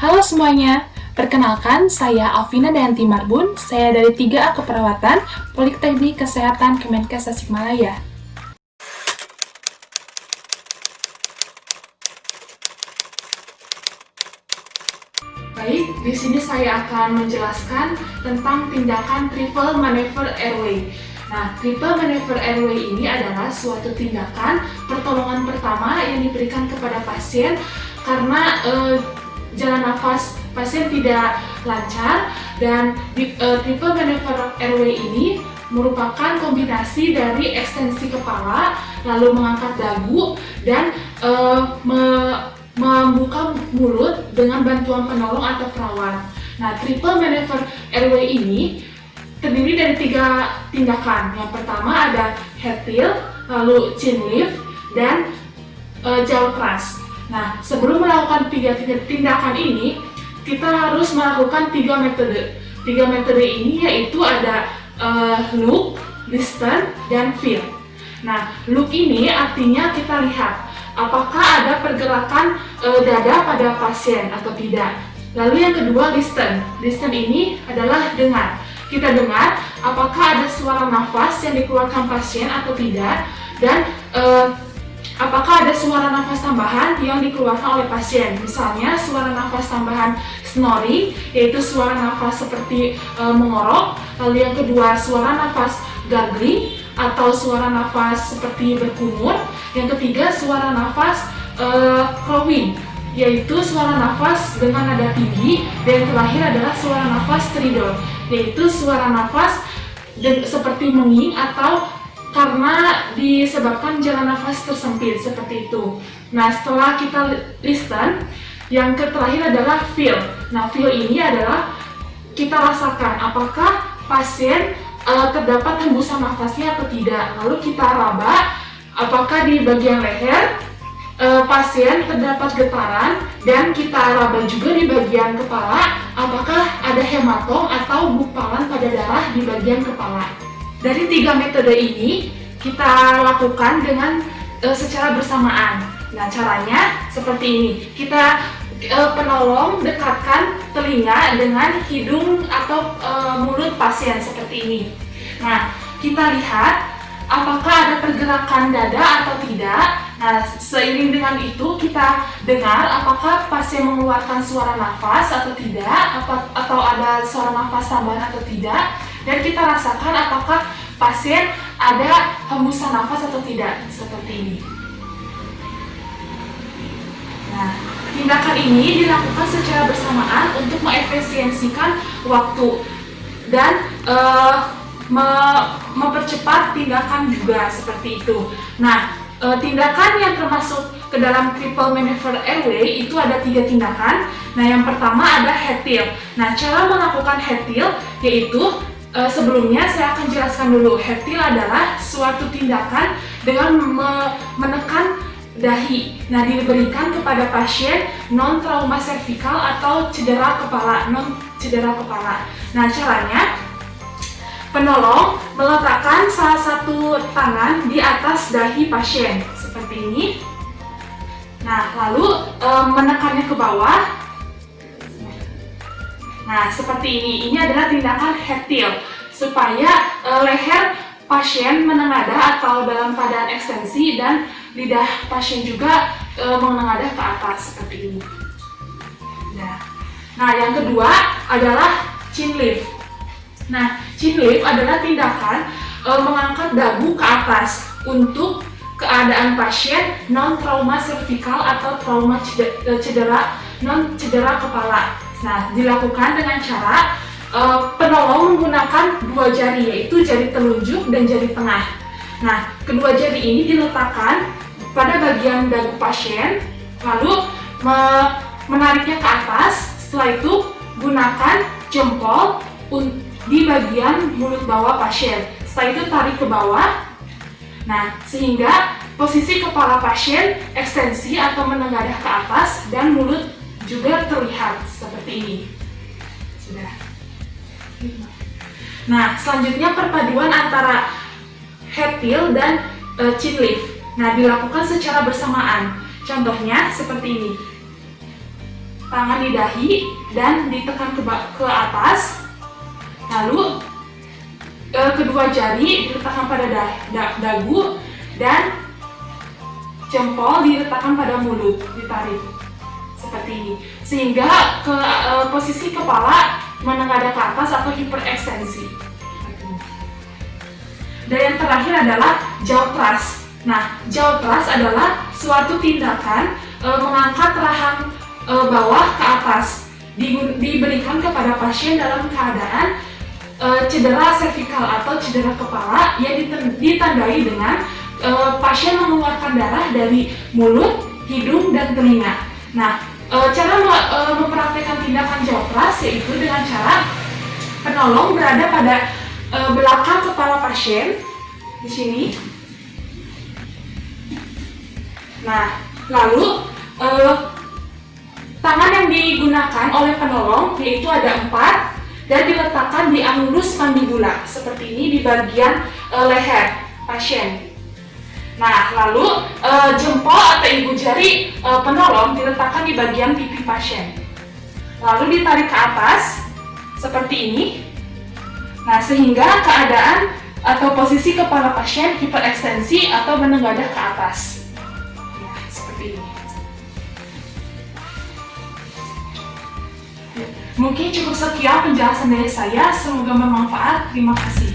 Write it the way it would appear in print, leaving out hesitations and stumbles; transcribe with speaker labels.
Speaker 1: Halo semuanya, perkenalkan saya Alvina Dayanti Marbun, saya dari 3A Keperawatan, Politeknik Kesehatan Kemenkes Tasikmalaya. Baik, di sini saya akan menjelaskan tentang tindakan triple maneuver airway. Nah, triple maneuver airway ini adalah suatu tindakan pertolongan pertama yang diberikan kepada pasien karena jalan nafas pasien tidak lancar, dan triple maneuver airway ini merupakan kombinasi dari ekstensi kepala, lalu mengangkat dagu, dan membuka mulut dengan bantuan penolong atau perawat. Nah, triple maneuver airway ini terdiri dari 3 tindakan. Yang pertama ada head tilt, lalu chin lift, dan jaw thrust. Nah, sebelum melakukan 3 tindakan ini, kita harus melakukan 3 metode. 3 metode ini yaitu ada look, listen, dan feel. Nah, look ini artinya kita lihat apakah ada pergerakan dada pada pasien atau tidak. Lalu yang kedua, listen. Listen ini adalah dengar. Kita dengar apakah ada suara nafas yang dikeluarkan pasien atau tidak, dan apakah ada suara nafas tambahan yang dikeluarkan oleh pasien. Misalnya suara nafas tambahan snoring, yaitu suara nafas seperti mengorok. Lalu yang kedua, suara nafas gargling atau suara nafas seperti berkumur. Yang ketiga, suara nafas crowing, yaitu suara nafas dengan nada tinggi. Dan yang terakhir adalah suara nafas stridor, yaitu suara nafas seperti menging atau karena disebabkan jalan nafas tersempit, seperti itu. Nah, setelah kita listen, yang terakhir adalah feel. Nah, feel ini adalah kita rasakan apakah pasien terdapat hembusan nafasnya atau tidak. Lalu kita raba apakah di bagian leher pasien terdapat getaran, dan kita raba juga di bagian kepala apakah ada hematom atau gumpalan pada darah di bagian kepala. Dari 3 metode ini kita lakukan dengan secara bersamaan. Nah, caranya seperti ini. Kita penolong dekatkan telinga dengan hidung atau mulut pasien seperti ini. Nah, kita lihat apakah ada pergerakan dada atau tidak. Nah, seiring dengan itu kita dengar apakah pasien mengeluarkan suara nafas atau tidak, atau ada suara nafas tambahan atau tidak, dan kita rasakan apakah pasien ada hembusan nafas atau tidak, seperti ini. Nah, tindakan ini dilakukan secara bersamaan untuk mengefisiensikan waktu dan mempercepat tindakan juga, seperti itu. Nah, tindakan yang termasuk ke dalam triple maneuver airway itu ada 3 tindakan. Nah, yang pertama ada head tilt. Nah, cara melakukan head tilt yaitu sebelumnya saya akan jelaskan dulu. Head tilt adalah suatu tindakan dengan menekan dahi. Nah, diberikan kepada pasien non trauma servikal atau cedera kepala, non cedera kepala. Nah, caranya penolong meletakkan salah satu tangan di atas dahi pasien seperti ini. Nah, lalu menekannya ke bawah. Nah, seperti ini. Ini adalah tindakan head tilt supaya leher pasien menengadah atau dalam keadaan ekstensi, dan lidah pasien juga menengadah ke atas seperti ini. Nah, yang kedua adalah chin lift. Nah, chin lift adalah tindakan mengangkat dagu ke atas untuk keadaan pasien non trauma servikal atau trauma cedera non cedera kepala. Nah, dilakukan dengan cara penolong menggunakan 2 jari, yaitu jari telunjuk dan jari tengah. Nah, kedua jari ini diletakkan pada bagian dagu pasien, lalu menariknya ke atas. Setelah itu gunakan jempol di bagian mulut bawah pasien. Setelah itu tarik ke bawah. Nah, sehingga posisi kepala pasien ekstensi atau menengadah ke atas, dan mulut juga terlihat seperti ini. Sudah. Nah, selanjutnya perpaduan antara head tilt dan chin lift. Nah, dilakukan secara bersamaan. Contohnya seperti ini. tangan di dahi dan ditekan ke atas. Lalu kedua jari diletakkan pada dagu dan jempol diletakkan pada mulut, ditarik seperti ini, sehingga posisi kepala menengadah ke atas atau hiperekstensi. Dan yang terakhir adalah jaw thrust. Nah, jaw thrust adalah suatu tindakan mengangkat rahang bawah ke atas, diberikan kepada pasien dalam keadaan cedera servikal atau cedera kepala yang ditandai dengan pasien mengeluarkan darah dari mulut, hidung, dan telinga. Nah, cara mempraktikkan tindakan jaw thrust yaitu dengan cara penolong berada pada belakang kepala pasien di sini. Nah, lalu tangan yang digunakan oleh penolong yaitu ada 4 dan diletakkan di anulus mandibula seperti ini di bagian leher pasien. Nah, lalu jempol atau ibu jari penolong diletakkan di bagian pipi pasien. Lalu ditarik ke atas seperti ini. Nah, sehingga keadaan atau posisi kepala pasien hiperekstensi atau menengadah ke atas. Ya, seperti ini. Mungkin cukup sekian penjelasan dari saya, semoga bermanfaat. Terima kasih.